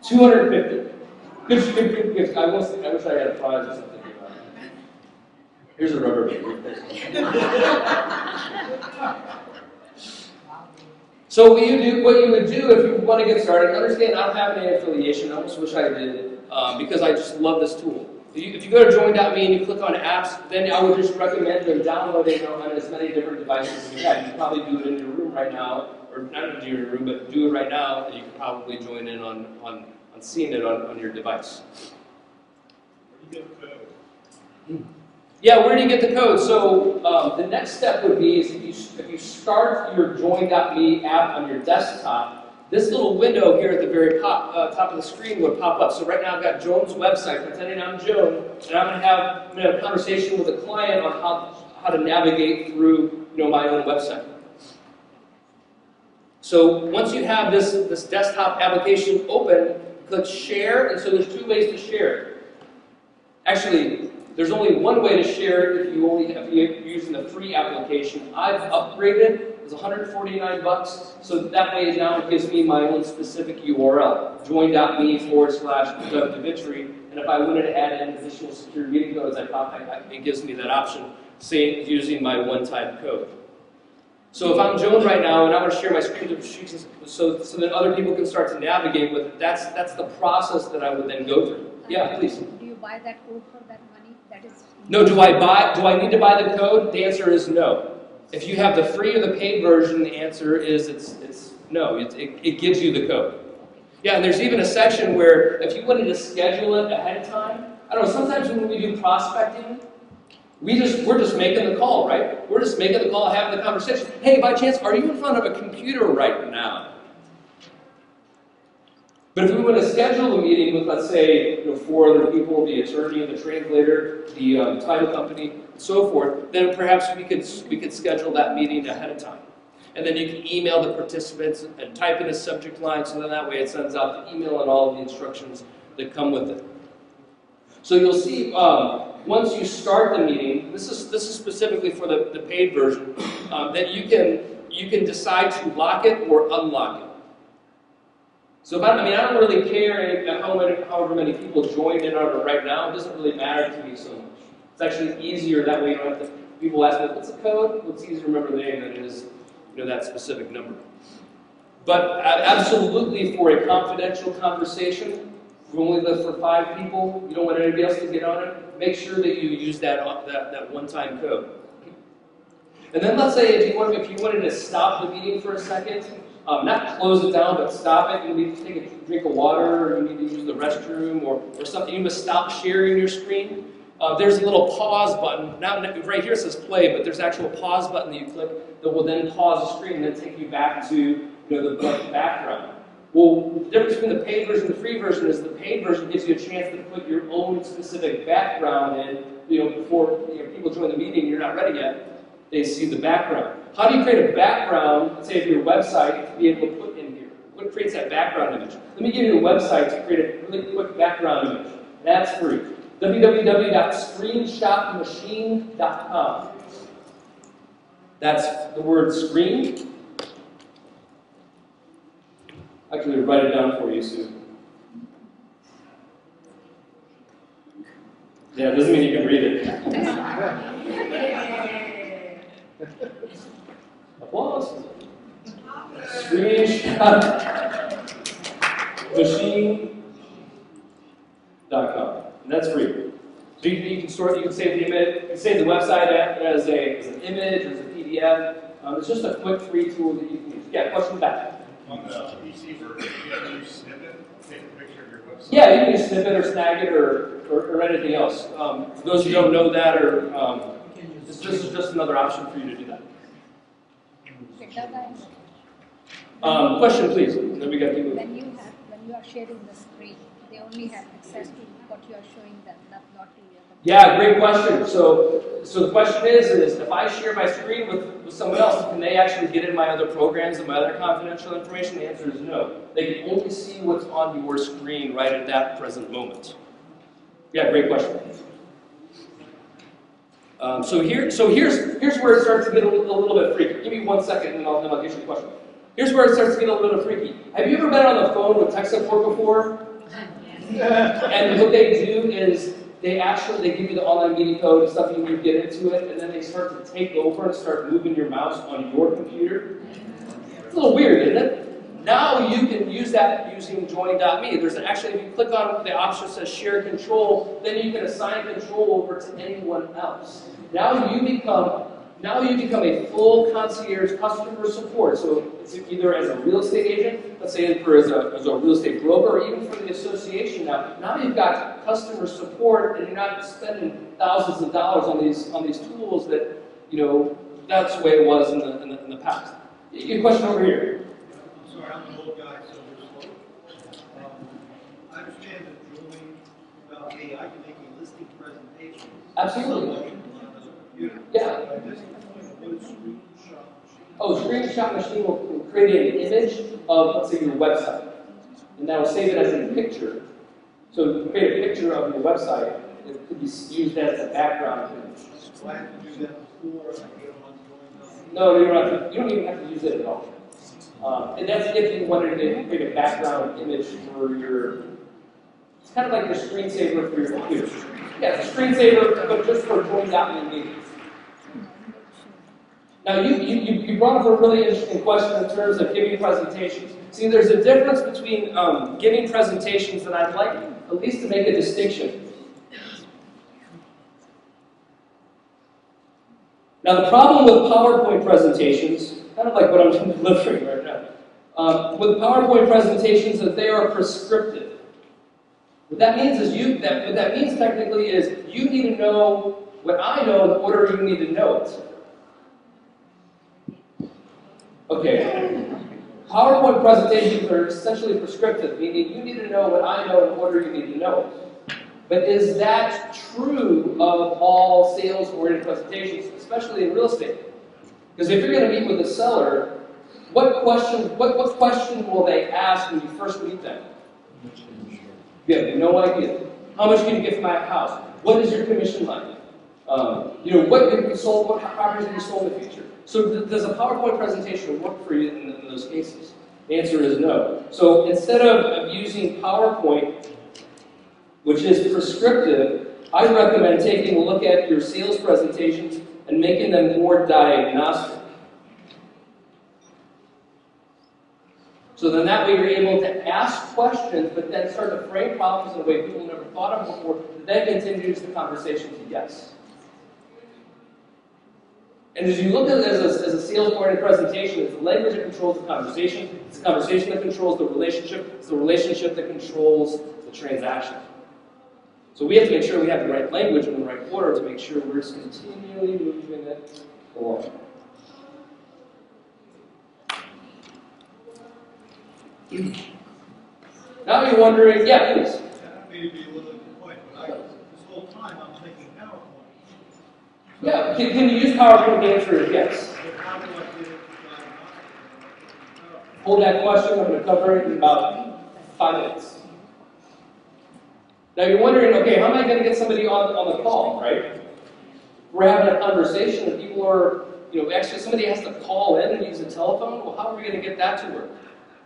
Speaker 1: 250. Good. I wish I had a prize or something. Here's a rubber band. So what you would do if you want to get started, understand I don't have any affiliation. I almost wish I did because I just love this tool. If you go to join.me and you click on apps, then I would just recommend them downloading it on as many different devices as you have. You can probably do it in your room right now, or not in your room, but do it right now, and you can probably join in on seeing it on your device.
Speaker 5: Where do you get the code?
Speaker 1: Yeah, where do you get the code? So the next step would be is if you start your join.me app on your desktop, this little window here at the very top of the screen would pop up. So right now I've got Joan's website, pretending I'm Joan, and I'm going to have a conversation with a client on how to navigate through my own website. So once you have this desktop application open, click share, and so there's two ways to share it. Actually, there's only one way to share it if you're using the free application. I've upgraded. It's $149, so that way now it gives me my own specific URL, join.me/DougDeVitri, and if I wanted to add in additional secure meeting codes, it gives me that option, say using my one-time code. So if I'm Joan right now and I want to share my screen so that other people can start to navigate with it, that's the process that I would then go through. Yeah, please.
Speaker 3: Do you buy that code for that money? That is.
Speaker 1: No, do I need to buy the code? The answer is no. If you have the free or the paid version, the answer is it's no. It gives you the code. Yeah, and there's even a section where if you wanted to schedule it ahead of time, I don't know, sometimes when we do prospecting, we're just making the call, right? We're just making the call, having the conversation. Hey, by chance, are you in front of a computer right now? But if we want to schedule a meeting with, let's say, 4 other people, the attorney, the translator, the title company, and so forth, then perhaps we could schedule that meeting ahead of time. And then you can email the participants and type in a subject line, so then that way it sends out the email and all of the instructions that come with it. So you'll see once you start the meeting, this is specifically for the paid version, that you can decide to lock it or unlock it. So I don't really care however many people join in on it right now. It doesn't really matter to me so much. It's actually easier that way. You don't have to. People ask me, "What's the code?" Well, it's easier to remember the name than it is, that specific number. But absolutely, for a confidential conversation, we only live for 5 people. You don't want anybody else to get on it. Make sure that you use that one-time code. And then let's say if you wanted to stop the meeting for a second. Not close it down, but stop it. You need to take a drink of water, or you need to use the restroom, or something. You must stop sharing your screen. There's a little pause button. Now, right here it says play, but there's actually a pause button that you click that will then pause the screen and then take you back to the background. Well, the difference between the paid version and the free version is the paid version gives you a chance to put your own specific background in. Before people join the meeting, you're not ready yet. They see the background. How do you create a background, let's say of your website, to be able to put in here? What creates that background image? Let me give you a website to create a really quick background image. That's free. www.screenshotmachine.com. That's the word screen. Actually, I'll write it down for you soon. Yeah, it doesn't mean you can read it. Applause. Screenshotmachine.com. And that's free. So you can save the image, you can save the website as an image, as a PDF. It's just a quick free tool that you can use. Yeah, question back.
Speaker 5: On the PC version, you can use Snippet, take a picture of your website.
Speaker 1: Yeah, you can use Snippet or Snagit or anything else. For those who don't know that, this is just another option for you to do that.
Speaker 3: When
Speaker 1: Question, please. Then we got people.
Speaker 3: you are sharing the screen, they only have access to what you are showing them, not the other.
Speaker 1: Yeah, great question. So the question is if I share my screen with someone else, can they actually get in my other programs and my other confidential information? The answer is no. They can only see what's on your screen right at that present moment. Yeah, great question. So here's where it starts to get a little bit freaky. Give me 1 second and then I'll get you the question. Here's where it starts to get a little bit freaky. Have you ever been on the phone with tech support before? And what they do is they give you the online meeting code and stuff, and you get into it, and then they start to take over and start moving your mouse on your computer. It's a little weird, isn't it? Now you can use that using join.me. There's actually, if you click on the option that says share control, then you can assign control over to anyone else. Now you become a full concierge customer support. So it's either as a real estate agent, let's say as a real estate broker, or even for the association now. Now you've got customer support, and you're not spending thousands of dollars on these tools that, that's the way it was in the past. Your question over here.
Speaker 5: I'm sorry, I'm an old guy, so we're slow. I understand that Julie about AI can make a listing presentation.
Speaker 1: Absolutely. Yeah. Oh, screenshot machine will create an image of, let's say, your website. And that will save it as a picture. So you create a picture of your website. It could be used as a background image.
Speaker 5: So I have to do that before I get on going.
Speaker 1: No, you don't even have to use it at all. And that's if you wanted to create a background image for your, it's kind of like your screensaver for your computer. Yeah, it's a screensaver, but just for join.me meetings. Now, you brought up a really interesting question in terms of giving presentations. See, there's a difference between giving presentations, and I'd like at least to make a distinction. Now, the problem with PowerPoint presentations, kind of like what I'm delivering right now, with PowerPoint presentations, that they are prescriptive. What that means is what that means technically is you need to know what I know in order you need to know it. Okay. PowerPoint presentations are essentially prescriptive, meaning you need to know what I know in order you need to know it. But is that true of all sales-oriented presentations, especially in real estate? Because if you're going to meet with a seller, what question will they ask when you first meet them? You have no idea. How much can you get for my house? What is your commission like? What have you sold? What properties have you sold in the future? So does a PowerPoint presentation work for you in those cases? The answer is no. So instead of using PowerPoint, which is prescriptive, I recommend taking a look at your sales presentations and making them more diagnostic. So then that way you're able to ask questions, but then start to frame problems in a way people never thought of before, that then continues the conversation to yes. And as you look at it as a sales-oriented presentation, it's the language that controls the conversation, it's the conversation that controls the relationship, it's the relationship that controls the transaction. So we have to make sure we have the right language in the right order to make sure we're just continually moving it along. Now you're wondering, yeah, please.
Speaker 5: That may be a little bit the point, but this whole time I'm thinking PowerPoint.
Speaker 1: Yeah, can you use PowerPoint? The answer is yes.
Speaker 5: How do I get it to diagnostic?
Speaker 1: Hold that question, I'm going to cover it in about 5 minutes. Now you're wondering, okay, how am I going to get somebody on the call, right? We're having a conversation and people are, actually somebody has to call in and use a telephone. Well, how are we going to get that to work?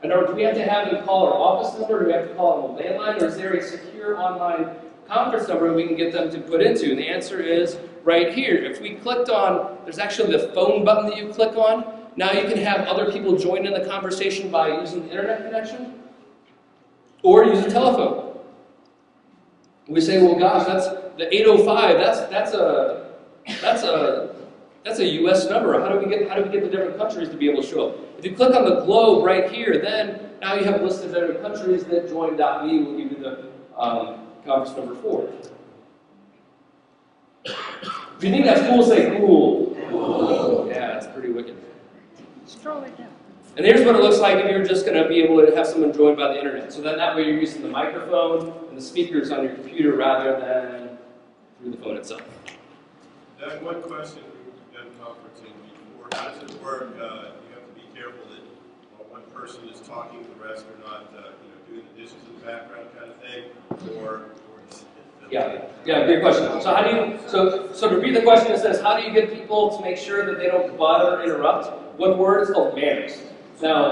Speaker 1: And do we have to have them call our office number? Do we have to call them a landline? Or is there a secure online conference number we can get them to put into? And the answer is right here. If we clicked on, there's actually the phone button that you click on. Now you can have other people join in the conversation by using the internet connection or use a telephone. We say, well, gosh, that's the 805. That's a U.S. number. How do we get the different countries to be able to show up? If you click on the globe right here, then now you have a list of different countries that join.me will give you the conference number 4. If you think that's cool, say cool. Cool. Yeah, that's pretty wicked.
Speaker 3: Throw it up.
Speaker 1: And here's what it looks like if you're just going to be able to have someone join by the internet. So then that way you're using the microphone and the speakers on your computer rather than through the phone itself.
Speaker 6: Doug, one question we've done conferencing before. How does it work? You have to be careful that one person is talking, the rest are not doing the dishes in the background kind of thing, or
Speaker 1: yeah, great question. So how do you, so to repeat the question, it says, how do you get people to make sure that they don't butt or interrupt? One word is called manners. Now,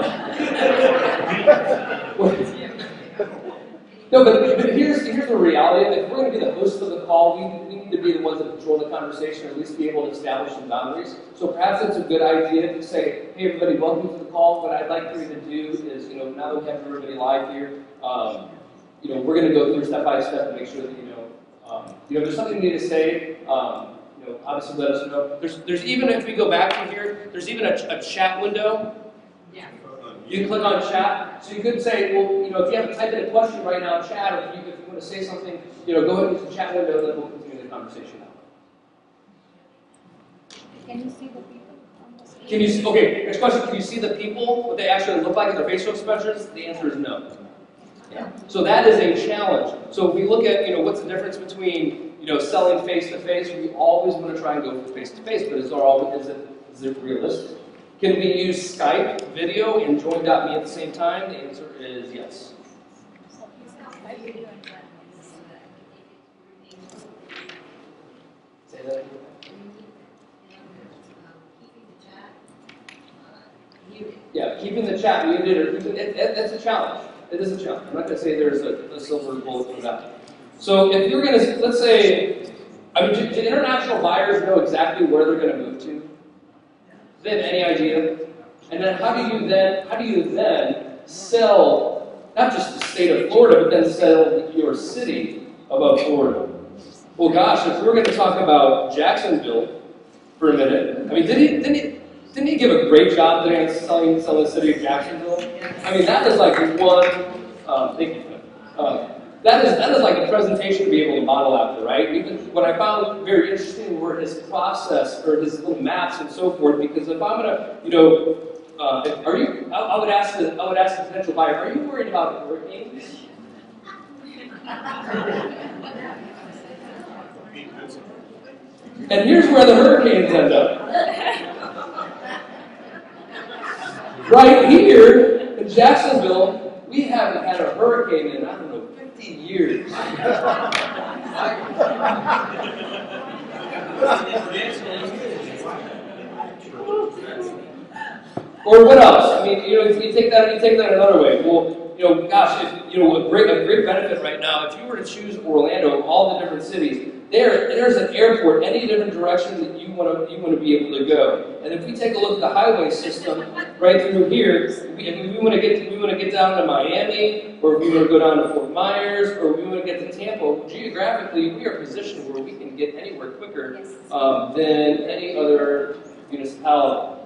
Speaker 1: no, but here's the reality. If we're going to be the host of the call, we need to be the ones that control the conversation, or at least be able to establish some boundaries. So perhaps it's a good idea to say, hey everybody, welcome to the call. What I'd like for you to do is, now that we have everybody live here, we're going to go through step by step and make sure that if there's something you need to say, obviously let us know. There's even, if we go back to here, there's even a chat window.
Speaker 2: Yeah.
Speaker 1: You can click on chat. So you could say, well, if you have to type in a question right now in chat, or if you want to say something, go ahead and use the chat window, and then we'll continue the conversation out.
Speaker 3: Can you see the people on the screen?
Speaker 1: Can you see, okay, next question. Can you see the people, what they actually look like in their facial expressions? The answer is no. Yeah. So that is a challenge. So if we look at, what's the difference between, selling face-to-face, we always want to try and go for face-to-face, but is it realistic? Can we use Skype video and join.me at the same time? The answer is yes. Say that again. Yeah, keeping the chat muted, or that's a challenge. It is a challenge. I'm not going to say there's a silver bullet for that. So if you're going to, let's say, do international buyers know exactly where they're going to move to? Do they have any idea? And then how do you then sell, not just the state of Florida, but then sell your city above Florida? Well, gosh, if we were going to talk about Jacksonville for a minute, didn't he give a great job today on selling the city of Jacksonville? That is like one, thank you. That is like a presentation to be able to model after, right? Even what I found very interesting were his process, or his little maps and so forth, because if I'm gonna, I would ask the potential buyer, are you worried about hurricanes? And here's where the hurricanes end up. Right here in Jacksonville, we haven't had a hurricane in, 50 years. Or what else? You take that another way. Well, gosh, a great benefit right now, if you were to choose Orlando, all the different cities, there's an airport any different direction that you want to be able to go. And if we take a look at the highway system right through here, if we want to get down to Miami, or if we want to go down to Fort Myers, or if we want to get to Tampa, geographically we are positioned where we can get anywhere quicker than any other municipality.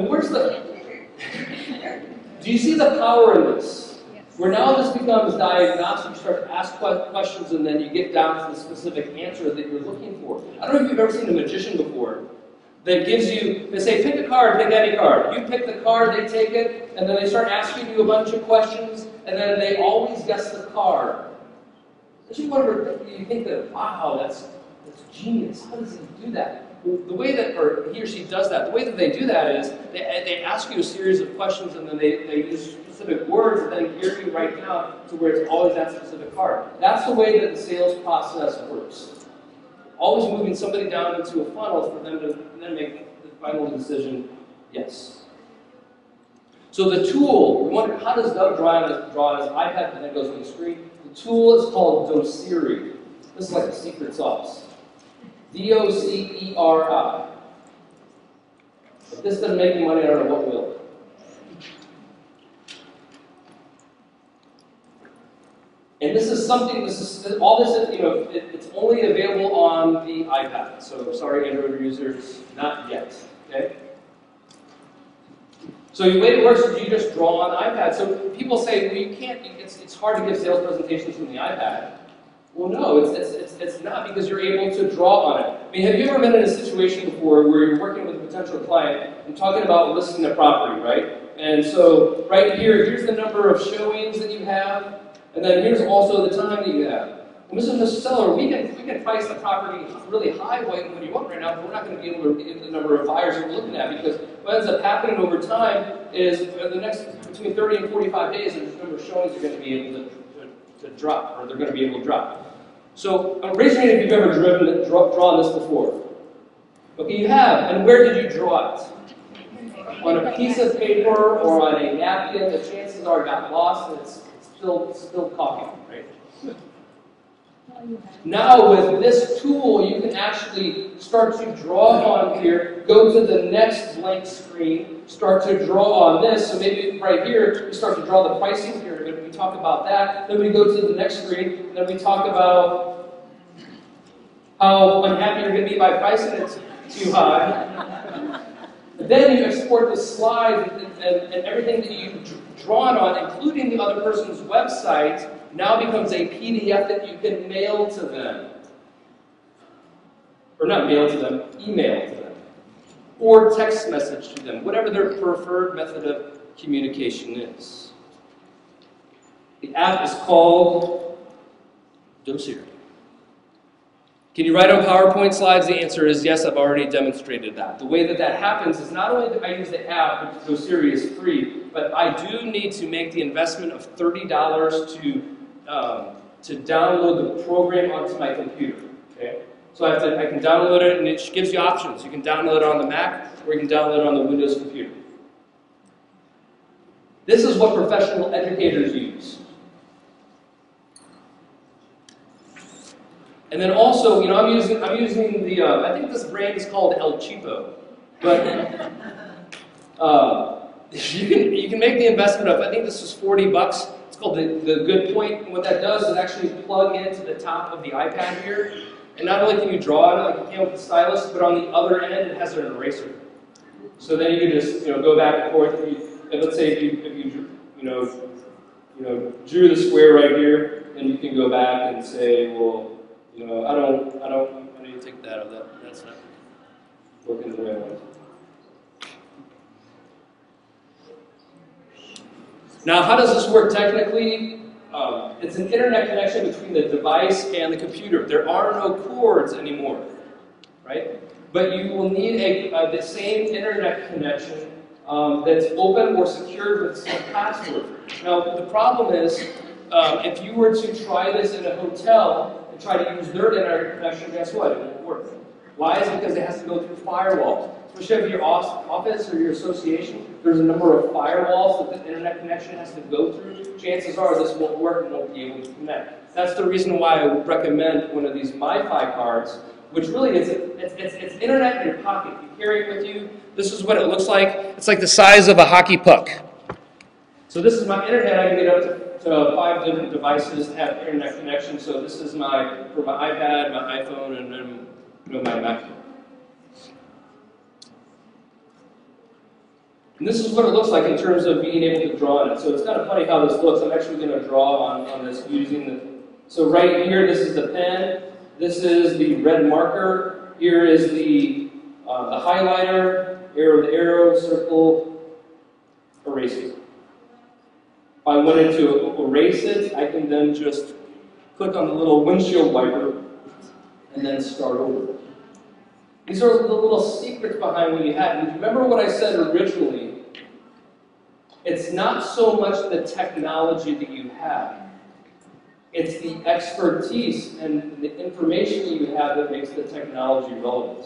Speaker 1: Where's the? Do you see the power in this? Where now this becomes diagnostic, you start to ask questions and then you get down to the specific answer that you're looking for. I don't know if you've ever seen a magician before that gives you, they say, pick a card, pick any card. You pick the card, they take it, and then they start asking you a bunch of questions, and then they always guess the card. Don't you wonder, you think that, wow, that's genius. How does he do that? Well, the way that, or he or she does that, the way that they do that is they ask you a series of questions and then they use specific words and then gear you right down to where it's always that specific card. That's the way that the sales process works. Always moving somebody down into a funnel for them to then make the final decision, yes. So the tool, we wonder, how does Doug draw on his iPad and then goes on the screen? The tool is called Doceri. This is like the secret sauce. D-O-C-E-R-I. If this doesn't make you money, I don't know what will. And this is something, it's only available on the iPad. So sorry, Android users, not yet, okay? So the way it works is you just draw on the iPad. So people say, well, you can't, it's hard to give sales presentations from the iPad. Well, no, it's not, because you're able to draw on it. Have you ever been in a situation before where you're working with a potential client and talking about listing a property, right? And so right here, here's the number of showings that you have, and then here's also the time that you have. Well, Mr. Seller, we can price the property really high when you want right now, but we're not going to be able to get the number of buyers that we're looking at, because what ends up happening over time is the next between 30 and 45 days, the number of showings are going to be able to drop, or they're going to be able to drop. So raise your hand if you've ever drawn this before. Okay, you have. And where did you draw it? On a piece of paper or on a napkin. The chances are it got lost and it's still coffee, right? Now with this tool, you can actually start to draw on here, go to the next blank screen, start to draw on this. So maybe right here, we start to draw the pricing pyramid. We talk about that. Then we go to the next screen, and then we talk about how unhappy you're going to be by pricing it too high. Then you export the slide and everything that you've drawn on, including the other person's website, now becomes a PDF that you can mail to them. Or not mail to them, email to them. Or text message to them, whatever their preferred method of communication is. The app is called Dossier. Can you write on PowerPoint slides? The answer is yes, I've already demonstrated that. The way that that happens is not only do I use the app, which Dossier is free, but I do need to make the investment of $30 to download the program onto my computer. Okay? So I can download it, and it gives you options. You can download it on the Mac, or you can download it on the Windows computer. This is what professional educators use. And then also, you know, I'm using the, I think this brand is called El Cheapo, but you can make the investment of, I think this is $40. It's called the Good Point, and what that does is actually plug into the top of the iPad here, and not only can you draw it like you can with the stylus, but on the other end it has an eraser. So then you can just go back and forth. And let's say if you drew the square right here, then you can go back and say, well, I need to take that out. That's not working the way I want it. Now, how does this work technically? It's an internet connection between the device and the computer. There are no cords anymore, right? But you will need the same internet connection that's open or secured with some password. Now, the problem is, if you were to try this in a hotel and try to use their internet connection, guess what? It won't work. Why? Is because it has to go through firewalls. Especially if your office or your association, there's a number of firewalls that the internet connection has to go through. Chances are this won't work and won't be able to connect. That's the reason why I would recommend one of these MiFi cards, which really is it's internet in your pocket. You carry it with you. This is what it looks like. It's like the size of a hockey puck. So this is my internet. I can get up to 5 different devices that have internet connection. So this is for my iPad, my iPhone, and then my MacBook. And this is what it looks like in terms of being able to draw on it. So it's kind of funny how this looks. I'm actually going to draw on this using the... So right here, this is the pen. This is the red marker. Here is the highlighter, arrow, circle, eraser. If I wanted to erase it, I can then just click on the little windshield wiper and then start over. These are the little secrets behind what you had. And remember what I said originally? It's not so much the technology that you have. It's the expertise and the information you have that makes the technology relevant.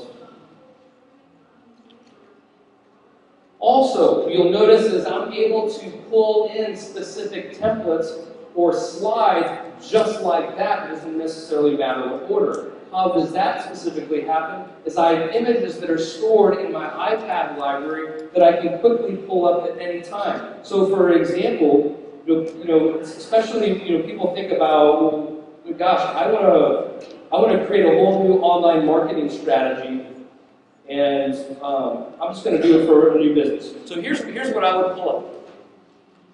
Speaker 1: Also, you'll notice is I'm able to pull in specific templates or slides just like that. It doesn't necessarily matter what order. How does that specifically happen? Is I have images that are stored in my iPad library that I can quickly pull up at any time. So, for example, especially people think about, well, gosh, I want to create a whole new online marketing strategy, and I'm just going to do it for a new business. So here's what I would pull up.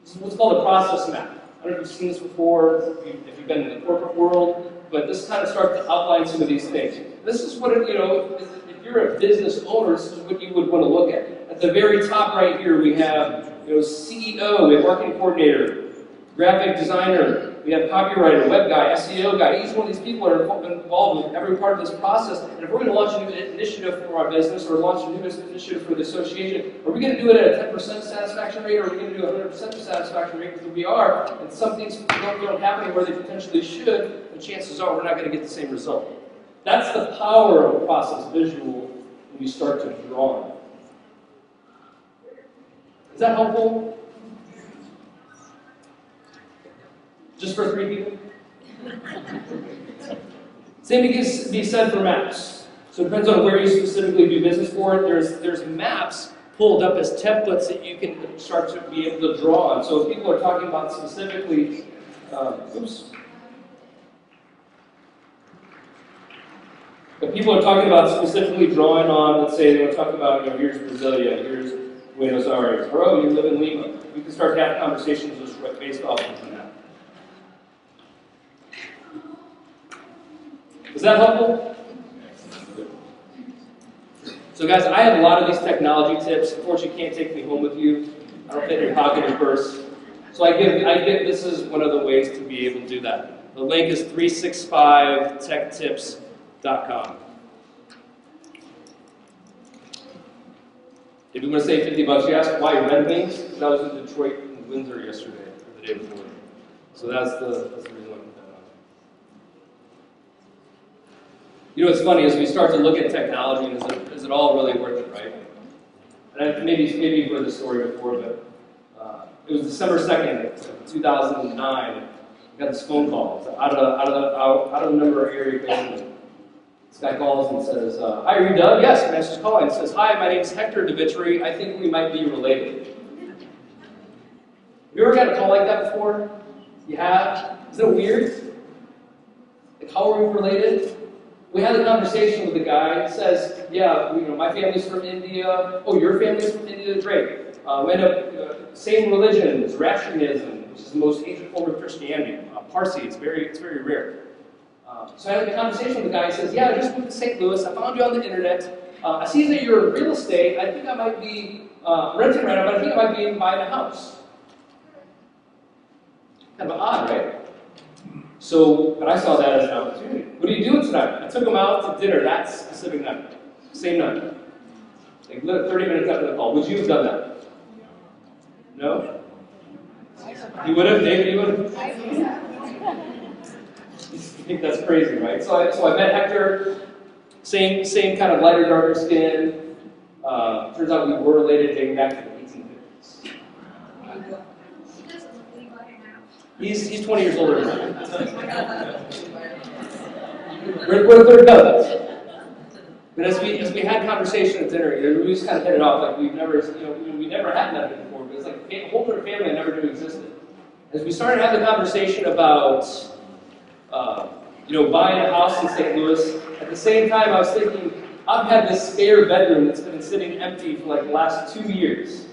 Speaker 1: This is what's called a process map. I don't know if you've seen this before, if you've been in the corporate world. But this kind of starts to outline some of these things. This is what, if you're a business owner, this is what you would want to look at. At the very top right here, we have CEO, we have marketing coordinator, graphic designer, we have copywriter, web guy, SEO guy. Each one of these people are involved with every part of this process. And if we're going to launch a new initiative for our business or launch a new initiative for the association, are we going to do it at a 10% satisfaction rate or are we going to do a 100% satisfaction rate? Because if we are, and some things don't happen where they potentially should, the chances are we're not going to get the same result. That's the power of process visual when you start to draw it. Is that helpful? Just for 3 people? Same can be said for maps. So it depends on where you specifically do business for it. There's maps pulled up as templates that you can start to be able to draw on. So if people are talking about specifically, If people are talking about specifically drawing on, let's say they want to talk about, here's Brasilia, here's Buenos Aires, or oh, you live in Lima. We can start to have conversations just based off of that. Is that helpful? So guys, I have a lot of these technology tips. Unfortunately, you can't take me home with you. I don't fit in your pocket or purse. So this is one of the ways to be able to do that. The link is 365techtips.com. If you want to save $50, you ask why Red Wings? Because I was in Detroit and Windsor yesterday, or the day before. So that's the reason why I put that on. It's funny, as we start to look at technology, and is it all really worth it, right? And maybe you've heard this story before, but it was December 2nd, 2009. I got this phone call. It's out of the number area code. This guy calls and says, "Hi, are you Doug?" "Yes." And answers calling and says, "Hi, my name's Hector DeVitri. I think we might be related." Have you ever got a call like that before? You have? Isn't it weird? Like, how are we related? We had a conversation with the guy. He says, "Yeah, my family's from India. Oh, your family's from India? Great. We end up same religion, Zoroastrianism, which is the most ancient form of Christianity. Parsi, it's very rare." So I had a conversation with the guy. He says, "Yeah, I just moved to St. Louis. I found you on the internet. I see that you're in real estate. I think I might be renting right now, but I think I might be buying a house." Kind of odd, right? But I saw that as an opportunity. "What are you doing tonight?" I took him out to dinner that specific night. Same night. Like 30 minutes after the call. Would you have done that? No? You would have? David, you would have? I think that's crazy, right? So I met Hector, same kind of lighter, darker skin. Turns out we were related dating back to the 1850s. He's 20 years older than I. We're third cousins. But as we had conversation at dinner, we just kind of hit it off like we never had nothing before. But it's like a whole other family I never knew existed. As we started having the conversation about buying a house in St. Louis, at the same time I was thinking, I've had this spare bedroom that's been sitting empty for like the last 2 years.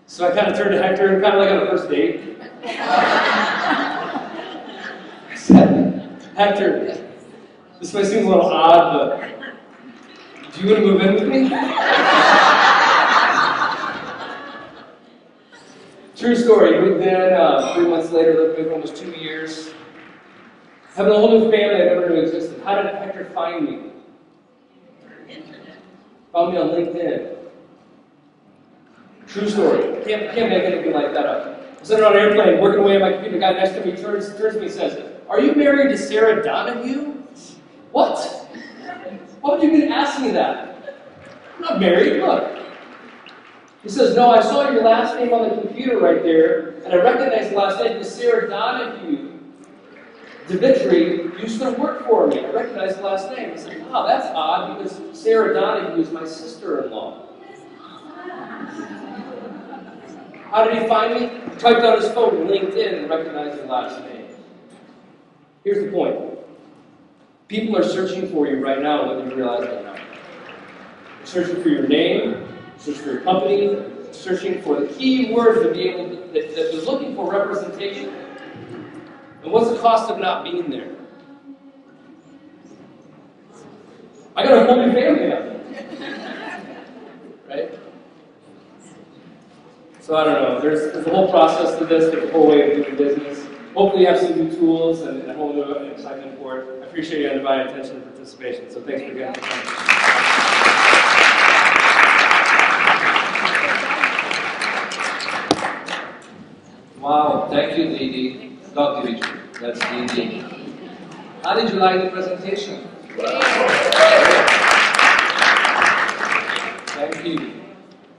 Speaker 1: So I kind of turned to Hector, kind of like on a first date. I said, "Hector, this might seem a little odd, but do you want to move in with me?" True story. Moved in 3 months later, lived with almost 2 years. Having a whole new family I never knew existed. How did Hector find me? Found me on LinkedIn. True story. Can't make anything like that up. I'm sitting on an airplane, working away on my computer. The guy next to me turns to me and says, "Are you married to Sarah Donahue?" What? Why would you even ask me that? I'm not married, look. He says, "No, I saw your last name on the computer right there, and I recognized the last name because Sarah Donahue DeVitri used to work for me. I recognized the last name." I said, "Wow, that's odd because Sarah Donahue is my sister-in-law." How did he find me? He typed on his phone, LinkedIn, and recognized the last name. Here's the point. People are searching for you right now, whether you realize it or not. They're searching for your name, searching for your company, searching for the key words to be able to, that they're looking for representation. And what's the cost of not being there? I got a whole new family now. Right? So I don't know. There's a whole process to this. There's a whole way of doing business. Hopefully you have some new tools and a whole new excitement for it. I appreciate your undivided attention and participation. So thanks again for coming. Wow, thank you, Didi. Dr. Richard. That's Didi. How did you like the presentation?